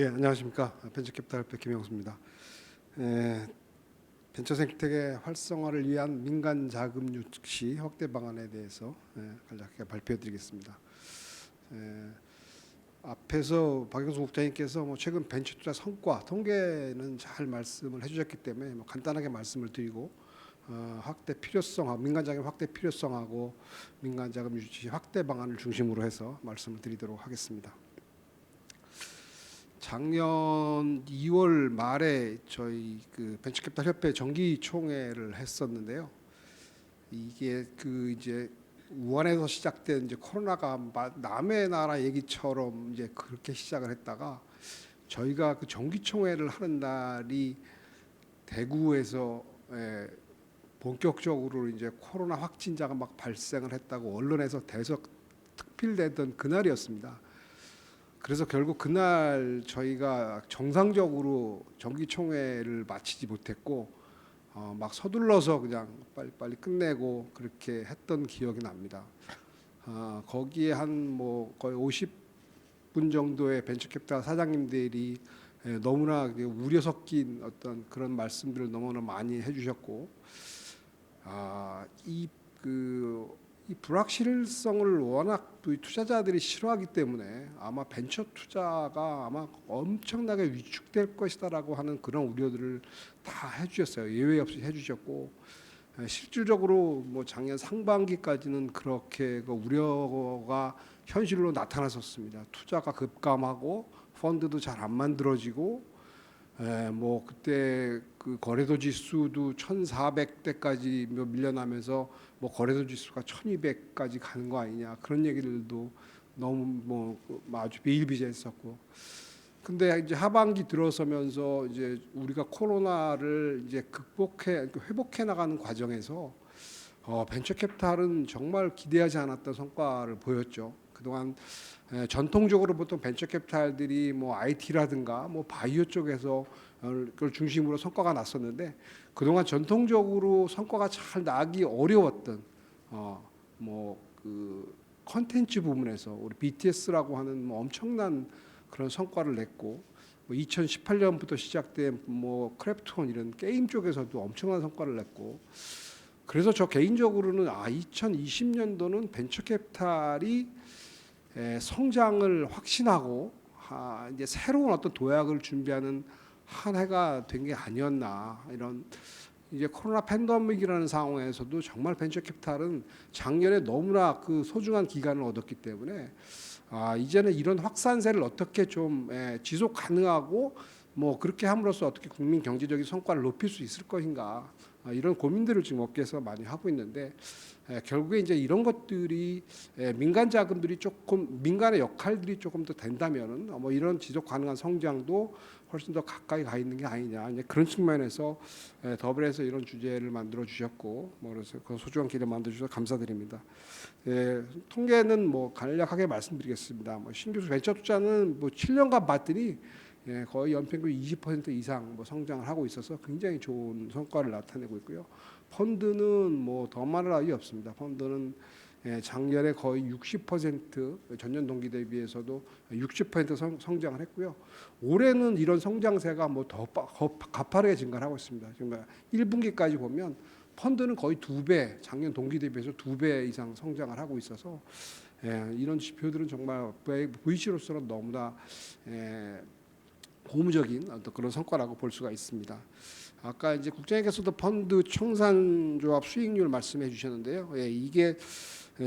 예, 안녕하십니까. 벤처캐피탈협회 김영수입니다. 예, 벤처 생태계 활성화를 위한 민간 자금 유치 확대 방안에 대해서 간략하게 발표해드리겠습니다. 앞에서 박영수 국장님께서 최근 벤처 투자 성과 통계는 잘 말씀을 해주셨기 때문에 간단하게 말씀을 드리고 확대 필요성하고 민간 자금 확대 필요성하고 민간 자금 유치 확대 방안을 중심으로 해서 말씀을 드리도록 하겠습니다. 작년 2월 말에 저희 그 벤처캐피탈 협회 정기 총회를 했었는데요. 이게 이제 우한에서 시작된 이제 코로나가 남의 나라 얘기처럼 이제 그렇게 시작을 했다가 저희가 그 정기 총회를 하는 날이 대구에서 본격적으로 이제 코로나 확진자가 막 발생을 했다고 언론에서 대서 특필되던 그날이었습니다. 그래서 결국 그날 저희가 정상적으로 정기총회를 마치지 못했고 막 서둘러서 그냥 빨리 끝내고 그렇게 했던 기억이 납니다. 거기에 한 거의 50분 정도의 벤처캐피탈 사장님들이 너무나 우려 섞인 어떤 그런 말씀들을 너무나 많이 해주셨고 이 불확실성을 워낙 또 투자자들이 싫어하기 때문에 아마 벤처 투자가 아마 엄청나게 위축될 것이다라고 하는 그런 우려들을 다 해주셨어요. 예외 없이 해주셨고 실질적으로 작년 상반기까지는 그렇게 그 우려가 현실로 나타났었습니다. 투자가 급감하고 펀드도 잘 안 만들어지고 그때 그 거래소 지수도 1,400대까지 밀려나면서 거래소 지수가 1,200까지 가는 거 아니냐 그런 얘기들도 너무 아주 비일비재했었고, 근데 이제 하반기 들어서면서 이제 우리가 코로나를 이제 회복해 나가는 과정에서 벤처캐피탈은 정말 기대하지 않았던 성과를 보였죠. 그동안 전통적으로 보통 벤처캐피탈들이 IT라든가 바이오 쪽에서 그걸 중심으로 성과가 났었는데 그동안 전통적으로 성과가 잘 나기 어려웠던 그 컨텐츠 부분에서 우리 BTS라고 하는 엄청난 그런 성과를 냈고 2018년부터 시작된 크래프톤 이런 게임 쪽에서도 엄청난 성과를 냈고, 그래서 저 개인적으로는 2020년도는 벤처캐피탈이 성장을 확신하고 이제 새로운 어떤 도약을 준비하는 한 해가 된 게 아니었나. 이런 이제 코로나 팬데믹이라는 상황에서도 정말 벤처캐피탈은 작년에 너무나 그 소중한 기간을 얻었기 때문에 이제는 이런 확산세를 어떻게 좀 지속 가능하고 그렇게 함으로써 어떻게 국민 경제적인 성과를 높일 수 있을 것인가, 이런 고민들을 지금 업계에서 많이 하고 있는데 결국에 이제 이런 것들이 민간 자금들이 민간의 역할들이 조금 더 된다면은 이런 지속 가능한 성장도 훨씬 더 가까이 가 있는 게 아니냐, 이제 그런 측면에서 더블에서 이런 주제를 만들어 주셨고 그래서 그 소중한 기회를 만들어 주셔서 감사드립니다. 통계는 간략하게 말씀드리겠습니다. 신규 벤처 투자는 7년간 봤더니 거의 연평균 20% 이상 성장을 하고 있어서 굉장히 좋은 성과를 나타내고 있고요. 펀드는 더 말할 나위 없습니다. 펀드는 작년에 거의 60% 전년 동기 대비해서도 60% 성장을 했고요. 올해는 이런 성장세가 더 가파르게 증가를 하고 있습니다. 지금 1분기까지 보면 펀드는 거의 2배, 작년 동기 대비해서 2배 이상 성장을 하고 있어서 이런 지표들은 정말 VC로서는 너무나 고무적인 어떤 그런 성과라고 볼 수가 있습니다. 아까 이제 국장님께서도 펀드 청산조합 수익률 말씀해 주셨는데요. 이게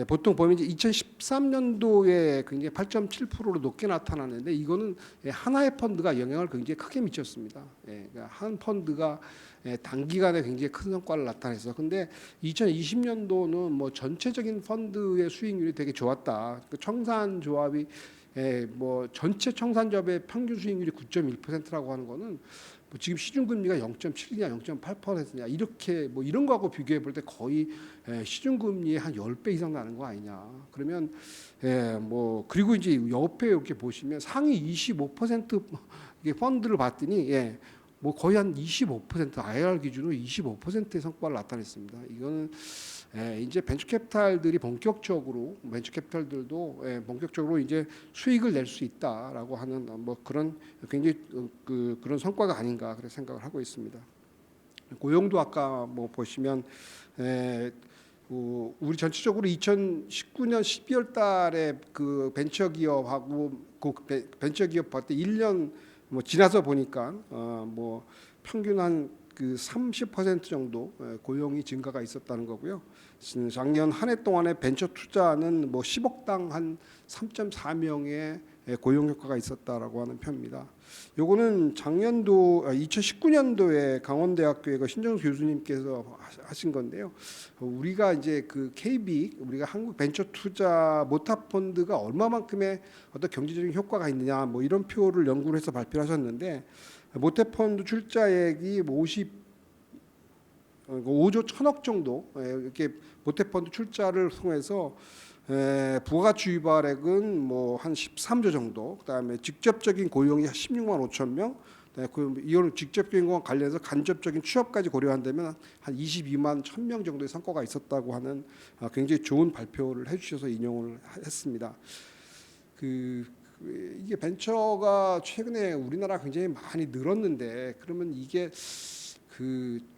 보통 보면 이제 2013년도에 굉장히 8.7%로 높게 나타나는데 이거는 하나의 펀드가 영향을 굉장히 크게 미쳤습니다. 그러니까 한 펀드가 단기간에 굉장히 큰 성과를 나타냈어. 근데 2020년도는 전체적인 펀드의 수익률이 되게 좋았다. 그 청산조합이 전체 청산조합의 평균 수익률이 9.1%라고 하는 거는 지금 시중금리가 0.7이냐 0.8%냐 이렇게 이런 거하고 비교해 볼 때 거의 시중금리의 한 10배 이상 나는 거 아니냐. 그러면 그리고 이제 옆에 이렇게 보시면 상위 25% 펀드를 봤더니 거의 한 25% IR 기준으로 25%의 성과를 나타냈습니다. 이거는 이제 벤처 캐피탈들도 본격적으로 이제 수익을 낼 수 있다라고 하는 뭐 그런 굉장히 그런 성과가 아닌가 그렇게 생각을 하고 있습니다. 고용도 아까 뭐 보시면 우리 전체적으로 2019년 12월 달에 그 벤처 기업하고 벤처 기업 봤을 때 1년 뭐 지나서 보니까 뭐 평균 한 그 30% 정도 고용이 증가가 있었다는 거고요. 작년 한 해 동안에 벤처 투자는 뭐 10억당 한 3.4명의 고용 효과가 있었다라고 하는 편입니다. 요거는 작년도 2019년도에 강원대학교의 그 신정수 교수님께서 하신 건데요. 우리가 이제 그 KB 우리가 한국 벤처 투자 모타 펀드가 얼마만큼의 어떤 경제적인 효과가 있느냐 뭐 이런 표를 연구를 해서 발표를 하셨는데 모태 펀드 출자액이 뭐 5조 1천억 정도 이렇게 모태 펀드 출자를 통해서 부가가치 유발액은 뭐 한 13조 정도, 그다음에 직접적인 고용이 16만 5천 명, 이거는 직접적인 것과 관련해서 간접적인 취업까지 고려한다면 한 22만 1천 명 정도의 성과가 있었다고 하는 굉장히 좋은 발표를 해주셔서 인용을 했습니다. 이게 벤처가 최근에 우리나라 굉장히 많이 늘었는데 그러면 이게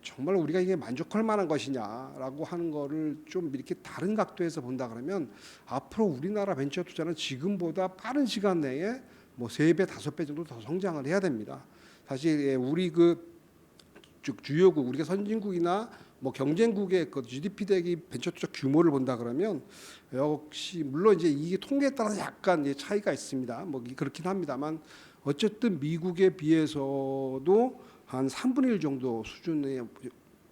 정말 우리가 이게 만족할 만한 것이냐라고 하는 거를 좀 이렇게 다른 각도에서 본다 그러면 앞으로 우리나라 벤처 투자는 지금보다 빠른 시간 내에 뭐 3배, 5배 정도 더 성장을 해야 됩니다. 사실 우리 주요국, 우리가 선진국이나 뭐 경쟁국의 그 GDP 대비 벤처 투자 규모를 본다 그러면 역시 물론 이제 이게 통계에 따라서 약간 차이가 있습니다. 뭐 그렇긴 합니다만 어쨌든 미국에 비해서도 한 3분의 1 정도 수준의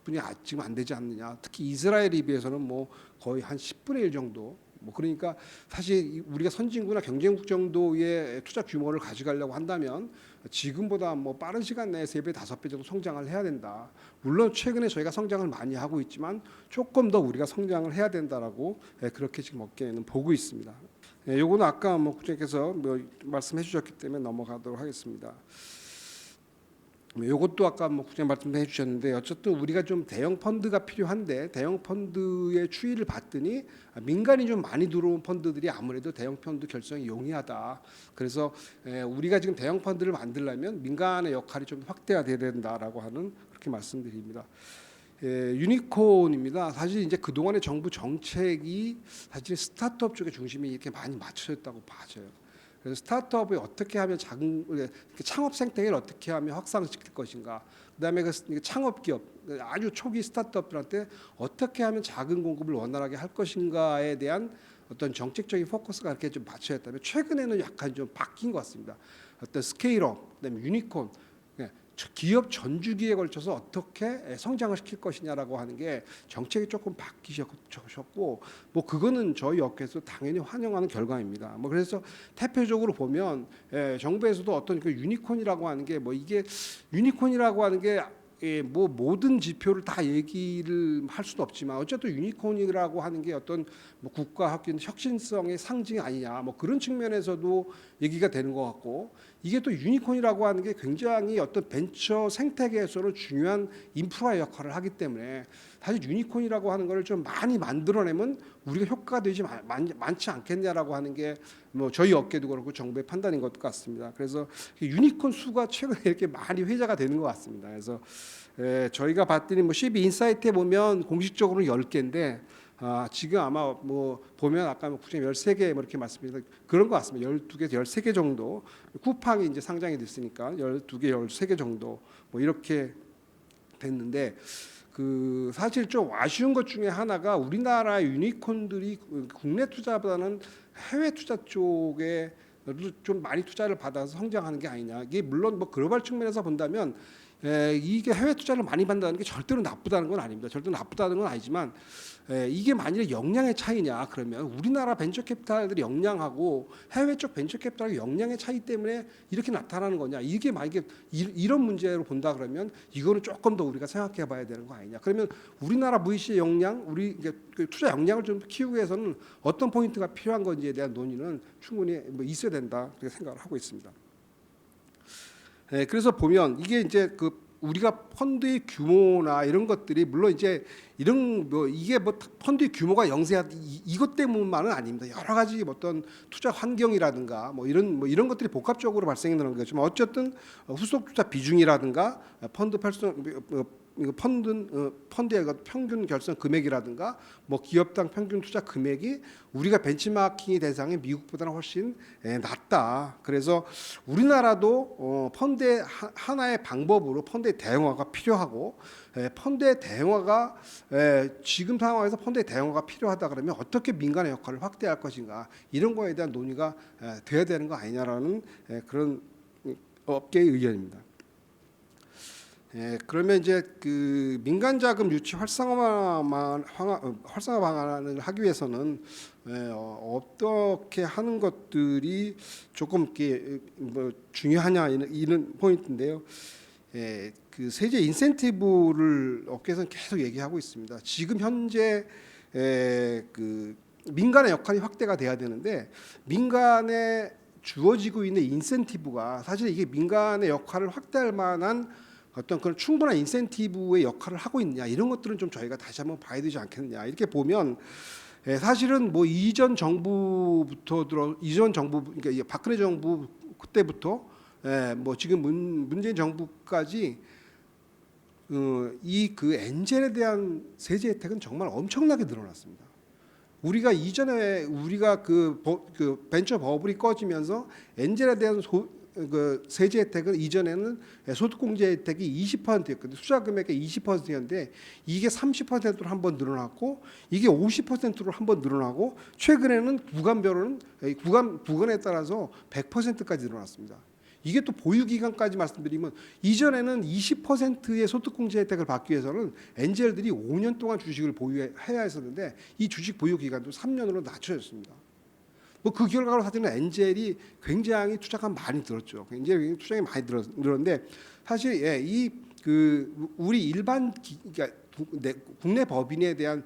분이 지금 안 되지 않느냐. 특히 이스라엘에 비해서는 뭐 거의 한 10분의 1 정도. 뭐 그러니까 사실 우리가 선진국이나 경쟁국 정도의 투자 규모를 가져가려고 한다면 지금보다 뭐 빠른 시간 내에 3배, 5배 정도 성장을 해야 된다. 물론 최근에 저희가 성장을 많이 하고 있지만 조금 더 우리가 성장을 해야 된다라고 그렇게 지금 업계는 보고 있습니다. 요거는 아까 뭐 국장님께서 뭐 말씀해 주셨기 때문에 넘어가도록 하겠습니다. 이것도 아까 뭐 국장님 말씀해 주셨는데 어쨌든 우리가 좀 대형 펀드가 필요한데 대형 펀드의 추이를 봤더니 민간이 좀 많이 들어온 펀드들이 아무래도 대형 펀드 결성이 용이하다. 그래서 우리가 지금 대형 펀드를 만들려면 민간의 역할이 좀 확대가 돼야 된다라고 하는 그렇게 말씀드립니다. 유니콘입니다. 사실 이제 그동안의 정부 정책이 사실 스타트업 쪽에 중심이 이렇게 많이 맞춰졌다고 봐져요. 그래서 스타트업을 어떻게 하면 창업 생태계를 어떻게 하면 확산시킬 것인가, 그다음에 그 창업 기업 아주 초기 스타트업들한테 어떻게 하면 작은 공급을 원활하게 할 것인가에 대한 어떤 정책적인 포커스가 이렇게 좀 맞춰졌다면 최근에는 약간 좀 바뀐 것 같습니다. 어떤 스케일업, 그다음에 유니콘, 기업 전주기에 걸쳐서 어떻게 성장을 시킬 것이냐라고 하는 게 정책이 조금 바뀌셨고 뭐 그거는 저희 업계에서 당연히 환영하는 결과입니다. 뭐 그래서 대표적으로 보면 정부에서도 어떤 그 유니콘이라고 하는 게 뭐 이게 유니콘이라고 하는 게 뭐 모든 지표를 다 얘기를 할 수는 없지만 어쨌든 유니콘이라고 하는 게 어떤 뭐 국가 혁신성의 상징이 아니냐 뭐 그런 측면에서도 얘기가 되는 것 같고, 이게 또 유니콘이라고 하는 게 굉장히 어떤 벤처 생태계에서는 중요한 인프라 역할을 하기 때문에 사실 유니콘이라고 하는 걸 좀 많이 만들어내면 우리가 효과가 되지 많지 않겠냐라고 하는 게 뭐 저희 업계도 그렇고 정부의 판단인 것 같습니다. 그래서 유니콘 수가 최근에 이렇게 많이 회자가 되는 것 같습니다. 그래서 저희가 봤더니 뭐 CB 인사이트에 보면 공식적으로는 10개인데 지금 아마 뭐 보면 아까 뭐 국장님 13개 뭐 이렇게 말씀드렸는데 그런 것 같습니다. 12개, 13개 정도. 쿠팡이 이제 상장이 됐으니까 12개, 13개 정도 뭐 이렇게 됐는데 사실 좀 아쉬운 것 중에 하나가 우리나라 유니콘들이 국내 투자보다는 해외 투자 쪽에 좀 많이 투자를 받아서 성장하는 게 아니냐. 이게 물론 뭐 글로벌 측면에서 본다면 이게 해외 투자를 많이 받는다는 게 절대로 나쁘다는 건 아닙니다. 절대로 나쁘다는 건 아니지만 이게 만일에 역량의 차이냐 그러면 우리나라 벤처 캐피탈들이 역량하고 해외 쪽 벤처 캐피탈의 역량의 차이 때문에 이렇게 나타나는 거냐, 이게 만약에 이런 문제로 본다 그러면 이거는 조금 더 우리가 생각해 봐야 되는 거 아니냐. 그러면 우리나라 VC의 역량, 우리 그 투자 역량을 좀 키우기 위해서는 어떤 포인트가 필요한 건지에 대한 논의는 충분히 뭐 있어야 된다 그렇게 생각을 하고 있습니다. 그래서 보면 이게 이제 우리가 펀드의 규모나 이런 것들이 물론 이제 이런 뭐 이게 뭐 펀드의 규모가 영세하다 이것 때문만은 아닙니다. 여러 가지 어떤 투자 환경이라든가 뭐 이런 것들이 복합적으로 발생이 되는 거지만 어쨌든 후속 투자 비중이라든가 펀드 활성 이거 펀드의 평균 결산 금액이라든가 뭐 기업당 평균 투자 금액이 우리가 벤치마킹 대상이 미국보다는 훨씬 낮다. 그래서 우리나라도 펀드의 하나의 방법으로 펀드의 대형화가 필요하고 펀드의 대형화가 지금 상황에서 펀드의 대형화가 필요하다 그러면 어떻게 민간의 역할을 확대할 것인가 이런 거에 대한 논의가 돼야 되는 거 아니냐라는 그런 업계의 의견입니다. 그러면 이제 그 민간 자금 유치 활성화 방안을 하기 위해서는 어떻게 하는 것들이 조금 이렇게 뭐 중요하냐 이런 포인트인데요. 그 세제 인센티브를 업계에서는 계속 얘기하고 있습니다. 지금 현재 그 민간의 역할이 확대가 돼야 되는데 민간에 주어지고 있는 인센티브가 사실 이게 민간의 역할을 확대할 만한 어떤 그런 충분한 인센티브의 역할을 하고 있냐 이런 것들은 좀 저희가 다시 한번 봐야 되지 않겠느냐 이렇게 보면 사실은 뭐 이전 정부 그러니까 박근혜 정부 그때부터 뭐 지금 문재인 정부까지 이 그 엔젤에 대한 세제 혜택은 정말 엄청나게 늘어났습니다. 우리가 이전에 우리가 그 벤처 버블이 꺼지면서 엔젤에 대한 그 세제 혜택은 이전에는 소득공제 혜택이 20%였거든요. 투자 금액의 20%였는데 이게 30%로 한번 늘어났고 이게 50%로 한번 늘어나고 최근에는 구간별로는 구간에 따라서 100%까지 늘어났습니다. 이게 또 보유 기간까지 말씀드리면 이전에는 20%의 소득공제 혜택을 받기 위해서는 엔젤들이 5년 동안 주식을 보유해야 했었는데 이 주식 보유 기간도 3년으로 낮춰졌습니다. 뭐 그 결과로 사실은 엔젤이 굉장히 투자가 많이 들었죠. 굉장히 투자가 많이 늘었는데 사실 이 그 우리 일반 그러니까 국내 법인에 대한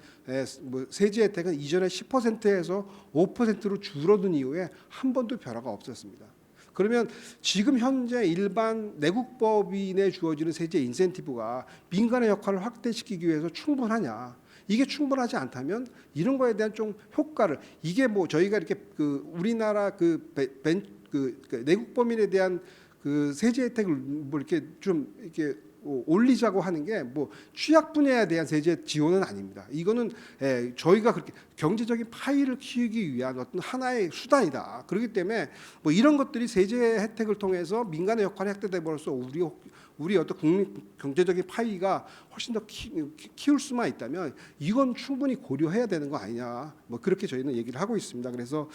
뭐 세제 혜택은 이전에 10%에서 5%로 줄어든 이후에 한 번도 변화가 없었습니다. 그러면 지금 현재 일반 내국 법인에 주어지는 세제 인센티브가 민간의 역할을 확대시키기 위해서 충분하냐? 이게 충분하지 않다면 이런 거에 대한 좀 효과를 이게 뭐 저희가 이렇게 그 우리나라 그 내국 법인에 대한 그 세제 혜택을 뭐 이렇게 좀 이렇게 올리자고 하는 게 뭐 취약 분야에 대한 세제 지원은 아닙니다. 이거는 저희가 그렇게 경제적인 파이를 키우기 위한 어떤 하나의 수단이다. 그렇기 때문에 뭐 이런 것들이 세제 혜택을 통해서 민간의 역할이 확대돼버려서 우리 어떤 국민 경제적인 파이가 훨씬 더 키울 수만 있다면 이건 충분히 고려해야 되는 거 아니냐. 뭐 그렇게 저희는 얘기를 하고 있습니다. 그래서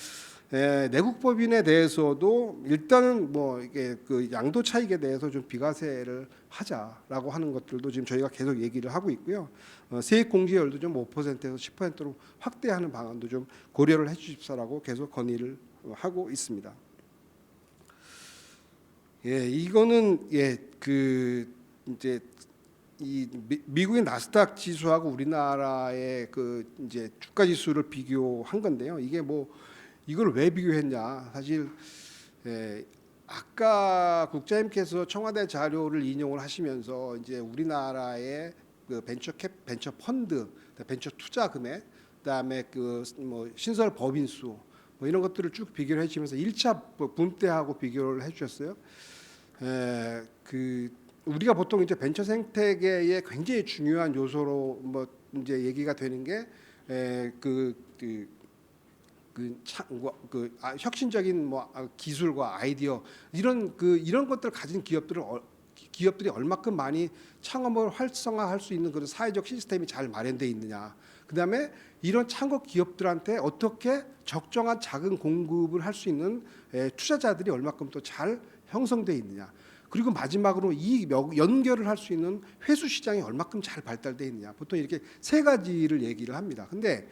내국 법인에 대해서도 일단은 뭐 이게 그 양도 차익에 대해서 좀 비과세를 하자라고 하는 것들도 지금 저희가 계속 얘기를 하고 있고요. 세액 공제율도 좀 5%에서 10%로 확대하는 방안도 좀 고려를 해주십사라고 계속 건의를 하고 있습니다. 이거는 그 이제 이 미국의 나스닥 지수하고 우리나라의 그 이제 주가 지수를 비교한 건데요. 이게 뭐 이걸 왜 비교했냐? 사실 아까 국장님께서 청와대 자료를 인용을 하시면서 이제 우리나라의 그 벤처 펀드, 벤처 투자 금액, 그다음에 그 뭐 신설 법인 수, 뭐 이런 것들을 쭉 비교를 해주면서 1차 붐 때하고 비교를 해주셨어요. 그 우리가 보통 이제 벤처 생태계의 굉장히 중요한 요소로 뭐 이제 얘기가 되는 게 혁신적인 뭐 기술과 아이디어 이런 것들을 가진 기업들이 얼마큼 많이 창업을 활성화할 수 있는 그런 사회적 시스템이 잘 마련되어 있느냐. 그다음에 이런 창업 기업들한테 어떻게 적정한 자금 공급을 할 수 있는 투자자들이 얼마큼 또 잘 형성되어 있느냐. 그리고 마지막으로 이 연결을 할 수 있는 회수 시장이 얼마큼 잘 발달되어 있느냐. 보통 이렇게 세 가지를 얘기를 합니다. 근데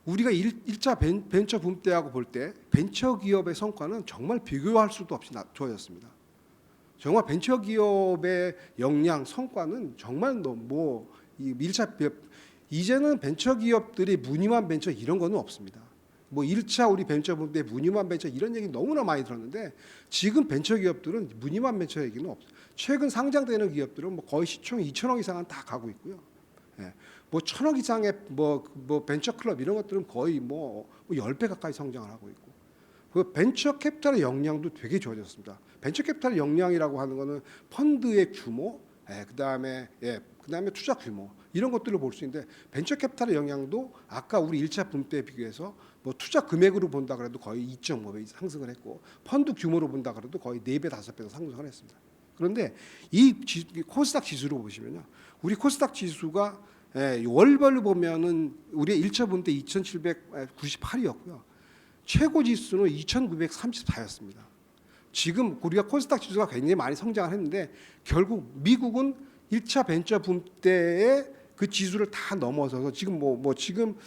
우리가 1차 벤처 붐 때하고 볼 때 벤처 기업의 성과는 정말 비교할 수도 없이 좋아졌습니다. 정말 벤처 기업의 역량 성과는 정말 뭐 이 1차 이제는 벤처 기업들이 무늬만 벤처 이런 거는 없습니다. 뭐 1차 우리 벤처 붐 때 무늬만 벤처 이런 얘기 너무나 많이 들었는데 지금 벤처 기업들은 무늬만 벤처 얘기는 없어요. 최근 상장되는 기업들은 뭐 거의 시총이 2천억 이상은 다 가고 있고요. 예. 뭐 1,000억 이상의 뭐 벤처 클럽 이런 것들은 거의 뭐 10배 가까이 성장을 하고 있고, 그 벤처 캐피탈의 역량도 되게 좋아졌습니다. 벤처 캐피탈의 역량이라고 하는 거는 펀드의 규모, 그다음에 투자 규모 이런 것들을 볼 수 있는데, 벤처 캐피탈의 역량도 아까 우리 1차 분배에 비교해서 뭐 투자 금액으로 본다 그래도 거의 2.5배 상승을 했고, 펀드 규모로 본다 그래도 거의 4배, 5배 상승을 했습니다. 그런데 이 코스닥 지수로 보시면요, 우리 코스닥 지수가 월별로 보면은 우리 1차 분배 2,798이었고요. 최고 지수는 2,934였습니다. 지금 우리가 코스닥 지수가 굉장히 많이 성장을 했는데, 결국 미국은 1차 벤처 붐 때의 그 지수를 다 넘어서서 지금 지금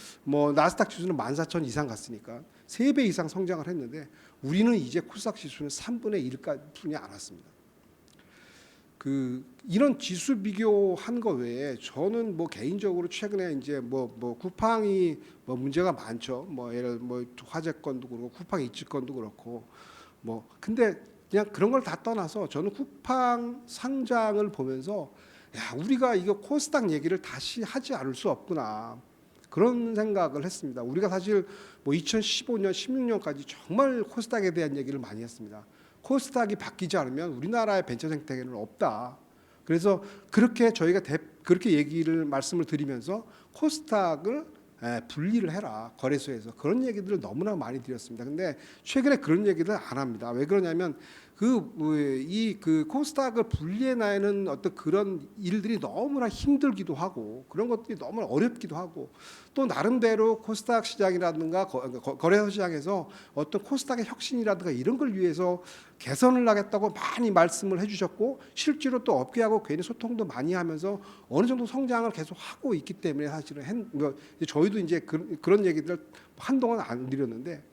나스닥 지수는 14,000 이상 갔으니까 3배 이상 성장을 했는데, 우리는 이제 코스닥 지수는 3분의 1뿐이 안 왔습니다. 이런 지수 비교한 거 외에 저는 개인적으로 최근에 이제 쿠팡이 문제가 많죠. 예를 화재건도 그렇고 쿠팡 이츠건도 그렇고 근데 그냥 그런 걸 다 떠나서 저는 쿠팡 상장을 보면서 우리가 이거 코스닥 얘기를 다시 하지 않을 수 없구나, 그런 생각을 했습니다. 우리가 사실 2015년, 16년까지 정말 코스닥에 대한 얘기를 많이 했습니다. 코스닥이 바뀌지 않으면 우리나라의 벤처 생태계는 없다. 그래서 그렇게 저희가 그렇게 말씀을 드리면서 코스닥을 분리를 해라, 거래소에서. 그런 얘기들을 너무나 많이 드렸습니다. 근데 최근에 그런 얘기를 안 합니다. 왜 그러냐면 그 코스닥을 분리해내는 어떤 그런 일들이 너무나 힘들기도 하고, 그런 것들이 너무 어렵기도 하고, 또 나름대로 코스닥 시장이라든가 거래소 시장에서 어떤 코스닥의 혁신이라든가 이런 걸 위해서 개선을 하겠다고 많이 말씀을 해주셨고, 실제로 또 업계하고 괜히 소통도 많이 하면서 어느 정도 성장을 계속 하고 있기 때문에 사실은 저희도 이제 그런 얘기들 한동안 안 드렸는데,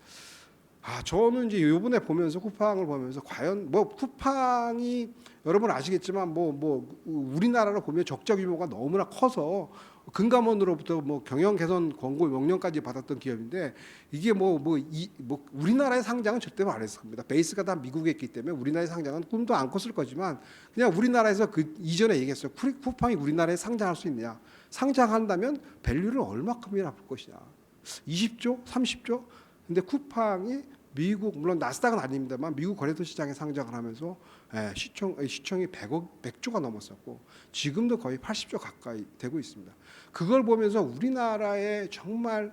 저는 이제 요번에 보면서 쿠팡을 보면서 과연 쿠팡이 여러분 아시겠지만 우리나라로 보면 적자 규모가 너무나 커서 금감원으로부터 경영 개선 권고 명령까지 받았던 기업인데, 이게 우리나라의 상장은 절대로 안 했을 겁니다. 베이스가 다 미국에 있기 때문에 우리나라의 상장은 꿈도 안 꿨을 거지만, 그냥 우리나라에서 그 이전에 얘기했어요. 쿠팡이 우리나라에 상장할 수 있느냐? 상장한다면 밸류를 얼마큼이나 볼 것이냐? 20조, 30조? 근데 쿠팡이 미국, 물론 나스닥은 아닙니다만 미국 거래소 시장에 상장을 하면서 시총이 100조가 넘었었고, 지금도 거의 80조 가까이 되고 있습니다. 그걸 보면서 우리나라의 정말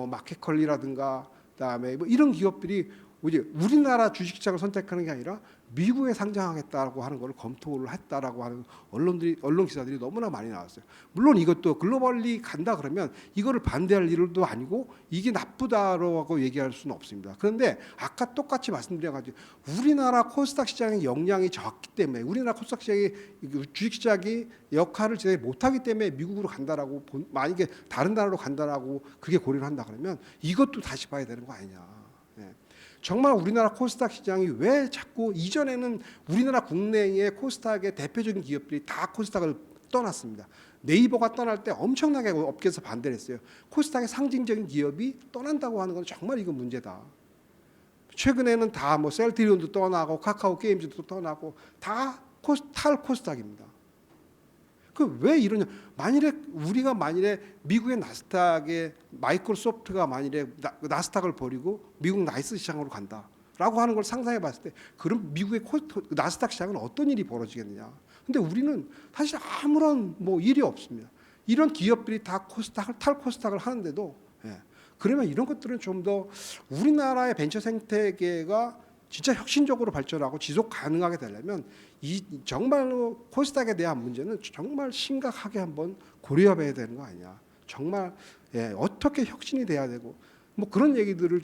마켓컬리라든가 그다음에 이런 기업들이 이제 우리나라 주식시장을 선택하는 게 아니라 미국에 상장하겠다라고 하는 걸 검토를 했다라고 하는 언론 기사들이 너무나 많이 나왔어요. 물론 이것도 글로벌리 간다 그러면 이거를 반대할 일도 아니고 이게 나쁘다라고 얘기할 수는 없습니다. 그런데 아까 똑같이 말씀드려가지고 우리나라 코스닥 시장의 역량이 적기 때문에, 우리나라 코스닥 시장의 주식시장이 역할을 제대로 못하기 때문에 미국으로 간다라고, 만약에 다른 나라로 간다라고 그게 고려를 한다 그러면 이것도 다시 봐야 되는 거 아니냐. 정말 우리나라 코스닥 시장이 왜 자꾸, 이전에는 우리나라 국내의 코스닥의 대표적인 기업들이 다 코스닥을 떠났습니다. 네이버가 떠날 때 엄청나게 업계에서 반대를 했어요. 코스닥의 상징적인 기업이 떠난다고 하는 건 정말 이거 문제다. 최근에는 다 셀트리온도 떠나고 카카오 게임즈도 떠나고 다 탈 코스닥입니다. 왜 이러냐? 우리가 만일에 미국의 나스닥에 마이크로소프트가 만일에 나스닥을 버리고 미국 나이스 시장으로 간다라고 하는 걸 상상해 봤을 때, 그럼 미국의 나스닥 시장은 어떤 일이 벌어지겠느냐? 근데 우리는 사실 아무런 일이 없습니다. 이런 기업들이 다 탈 코스닥을 하는데도, 그러면 이런 것들은 좀 더 우리나라의 벤처 생태계가 진짜 혁신적으로 발전하고 지속 가능하게 되려면 정말로 코스닥에 대한 문제는 정말 심각하게 한번 고려해봐야 되는 거 아니냐. 정말 어떻게 혁신이 돼야 되고 그런 얘기들을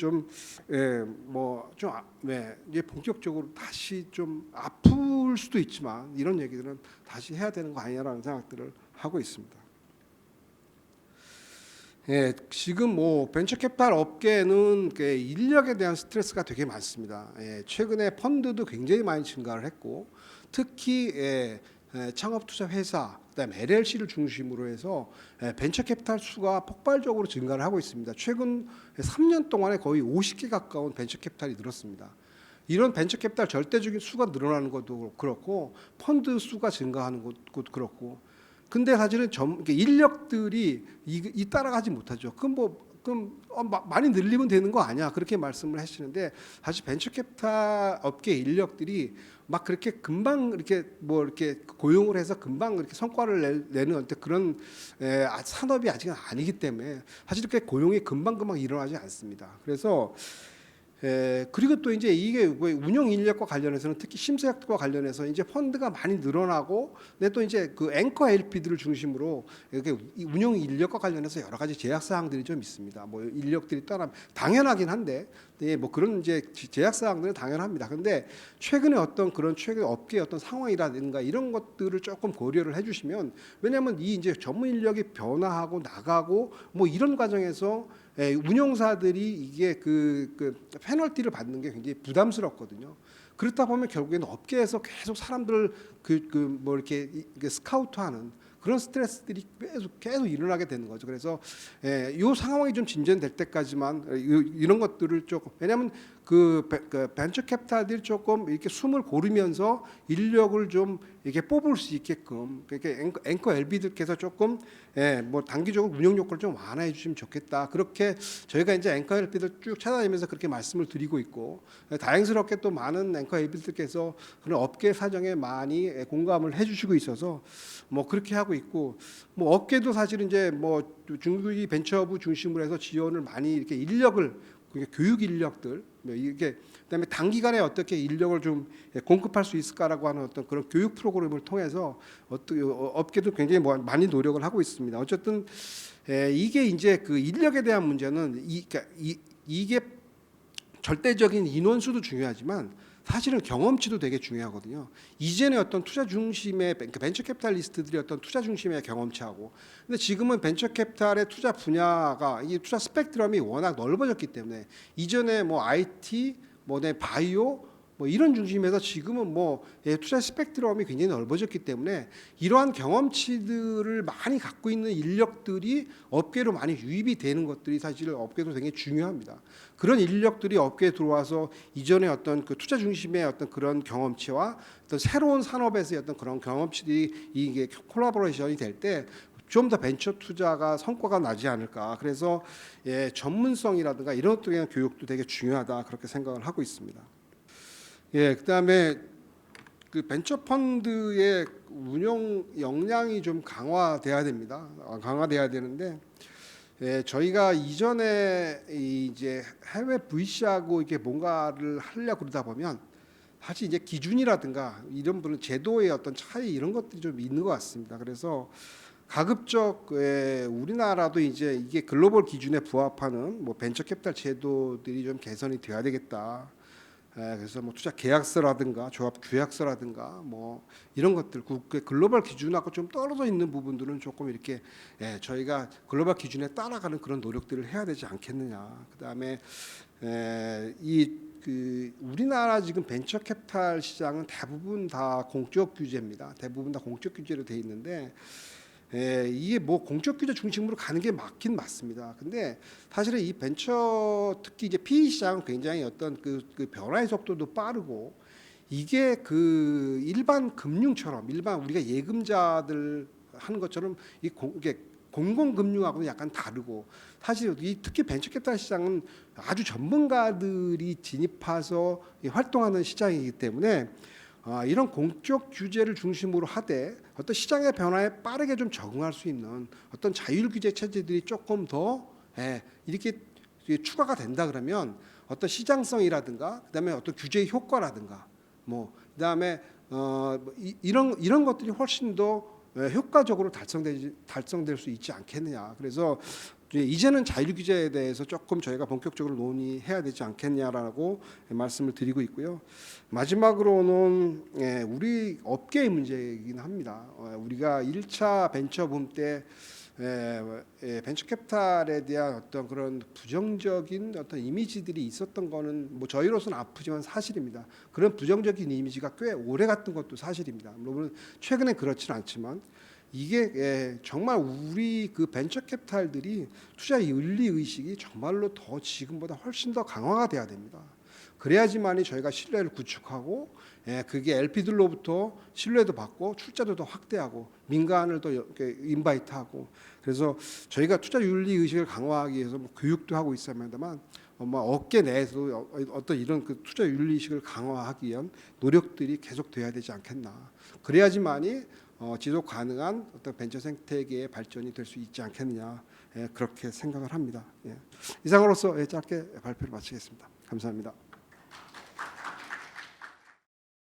이제 본격적으로 다시 좀 아플 수도 있지만 이런 얘기들은 다시 해야 되는 거 아니냐라는 생각들을 하고 있습니다. 지금 벤처 캐피탈 업계는 인력에 대한 스트레스가 되게 많습니다. 최근에 펀드도 굉장히 많이 증가를 했고, 특히 창업 투자 회사, 그다음에 LLC를 중심으로 해서 벤처 캐피탈 수가 폭발적으로 증가를 하고 있습니다. 최근 3년 동안에 거의 50개 가까운 벤처 캐피탈이 늘었습니다. 이런 벤처 캐피탈 절대적인 수가 늘어나는 것도 그렇고 펀드 수가 증가하는 것도 그렇고 근데 사실은 인력들이 이 따라가지 못하죠. 그럼 많이 늘리면 되는 거 아니야? 그렇게 말씀을 하시는데 사실 벤처 캐피탈 업계 인력들이 막 그렇게 금방 이렇게 뭐 이렇게 고용을 해서 금방 이렇게 성과를 내는 어떤 그런 산업이 아직은 아니기 때문에 사실 이렇게 고용이 금방 일어나지 않습니다. 그래서 그리고 또 이제 이게 운영 인력과 관련해서는 특히 심사역과 관련해서 이제 펀드가 많이 늘어나고, 근데 또 이제 그 앵커 LP들을 중심으로 이렇게 운영 인력과 관련해서 여러 가지 제약 사항들이 좀 있습니다. 뭐 인력들이 떠나면 당연하긴 한데, 뭐 그런 이제 제약 사항들은 당연합니다. 근데 최근에 어떤 그런 최근 업계의 어떤 상황이라든가 이런 것들을 조금 고려를 해주시면, 왜냐하면 이 이제 전문 인력이 변화하고 나가고 뭐 이런 과정에서 운용사들이 이게 그 페널티를 받는 게 굉장히 부담스럽거든요. 그렇다 보면 결국에는 업계에서 계속 사람들을 뭐 이렇게 스카우트하는 그런 스트레스들이 계속 일어나게 되는 거죠. 그래서 이 상황이 좀 진전될 때까지만 이런 것들을 조금, 왜냐하면 그 벤처 캐피탈들이 조금 이렇게 숨을 고르면서 인력을 좀 이렇게 뽑을 수 있게끔, 그러니까 앵커 LB들께서 조금 뭐 단기적으로 운영 요건을 좀 완화해 주시면 좋겠다. 그렇게 저희가 이제 앵커 LB들 쭉 찾아다니면서 그렇게 말씀을 드리고 있고, 다행스럽게 또 많은 앵커 LB들께서 그런 업계 사정에 많이 공감을 해주시고 있어서 뭐 그렇게 하고 있고, 뭐 업계도 사실은 이제 뭐 중소기 벤처부 중심으로 해서 지원을 많이 이렇게 인력을, 교육 인력들 이게, 그다음에 단기간에 어떻게 인력을 좀 공급할 수 있을까라고 하는 어떤 그런 교육 프로그램을 통해서 업계도 굉장히 많이 노력을 하고 있습니다. 어쨌든 이게 이제 그 인력에 대한 문제는 이게 절대적인 인원수도 중요하지만 사실은 경험치도 되게 중요하거든요. 이전에 어떤 투자 중심의 벤처 캐피탈리스트들이 어떤 투자 중심의 경험치하고, 근데 지금은 벤처 캐피탈의 투자 분야가, 이 투자 스펙트럼이 워낙 넓어졌기 때문에 이전에 뭐 IT, 뭐 바이오 뭐 이런 중심에서 지금은 뭐 투자 스펙트럼이 굉장히 넓어졌기 때문에 이러한 경험치들을 많이 갖고 있는 인력들이 업계로 많이 유입이 되는 것들이 사실 업계도 굉장히 중요합니다. 그런 인력들이 업계에 들어와서 이전에 어떤 그 투자 중심의 어떤 그런 경험치와 어떤 새로운 산업에서의 어떤 그런 경험치들이 이게 콜라보레이션이 될 때 좀 더 벤처 투자가 성과가 나지 않을까. 그래서 전문성이라든가 이런 것들에 대한 교육도 되게 중요하다, 그렇게 생각을 하고 있습니다. 그다음에 그 벤처 펀드의 운용 역량이 좀 강화돼야 됩니다. 강화돼야 되는데, 저희가 이전에 이제 해외 VC하고 이게 뭔가를 하려고 그러다 보면 사실 이제 기준이라든가 이런 부분 제도의 어떤 차이 이런 것들이 좀 있는 것 같습니다. 그래서 가급적 우리나라도 이제 이게 글로벌 기준에 부합하는 뭐 벤처 캐피탈 제도들이 좀 개선이 돼야 되겠다. 그래서 뭐 투자 계약서라든가 조합 규약서라든가 뭐 이런 것들 글로벌 기준하고 좀 떨어져 있는 부분들은 조금 이렇게 저희가 글로벌 기준에 따라가는 그런 노력들을 해야 되지 않겠느냐. 그다음에 우리나라 지금 벤처 캐피탈 시장은 대부분 다 공적 규제입니다. 대부분 다 공적 규제로 돼 있는데, 이게 뭐 공적 규제 중심으로 가는 게 맞긴 맞습니다. 근데 사실은 이 벤처 특히 이제 PE 시장은 굉장히 어떤 그 변화의 속도도 빠르고, 이게 그 일반 금융처럼 일반 우리가 예금자들 하는 것처럼 이게 공공금융하고는 약간 다르고, 사실 특히 벤처 캐피탈 시장은 아주 전문가들이 진입해서 활동하는 시장이기 때문에 이런 공적 규제를 중심으로 하되 어떤 시장의 변화에 빠르게 좀 적응할 수 있는 어떤 자율 규제 체제들이 조금 더 이렇게 추가가 된다 그러면 어떤 시장성이라든가 그다음에 어떤 규제 효과라든가 뭐 그다음에 이런 것들이 훨씬 더 효과적으로 달성될 수 있지 않겠느냐. 그래서 이제는 자율 규제에 대해서 조금 저희가 본격적으로 논의해야 되지 않겠냐라고 말씀을 드리고 있고요. 마지막으로는 우리 업계의 문제이긴 합니다. 우리가 1차 벤처붐 때 벤처 캐피탈에 대한 어떤 그런 부정적인 어떤 이미지들이 있었던 거는 뭐 저희로서는 아프지만 사실입니다. 그런 부정적인 이미지가 꽤 오래 갔던 것도 사실입니다. 물론 최근에 그렇지는 않지만 이게 정말 우리 그 벤처 캐피탈들이 투자 윤리 의식이 정말로 더 지금보다 훨씬 더 강화가 돼야 됩니다. 그래야지만이 저희가 신뢰를 구축하고 그게 LP들로부터 신뢰도 받고 출자도 더 확대하고 민간을 더 이렇게 인바이트하고 그래서 저희가 투자 윤리 의식을 강화하기 위해서 뭐 교육도 하고 있습니다만 업계 내에서도 어떤 이런 그 투자 윤리 의식을 강화하기 위한 노력들이 계속돼야 되지 않겠나. 그래야지만이 지속 가능한 어떤 벤처 생태계의 발전이 될 수 있지 않겠느냐. 그렇게 생각을 합니다. 이상으로서 짧게 발표를 마치겠습니다. 감사합니다.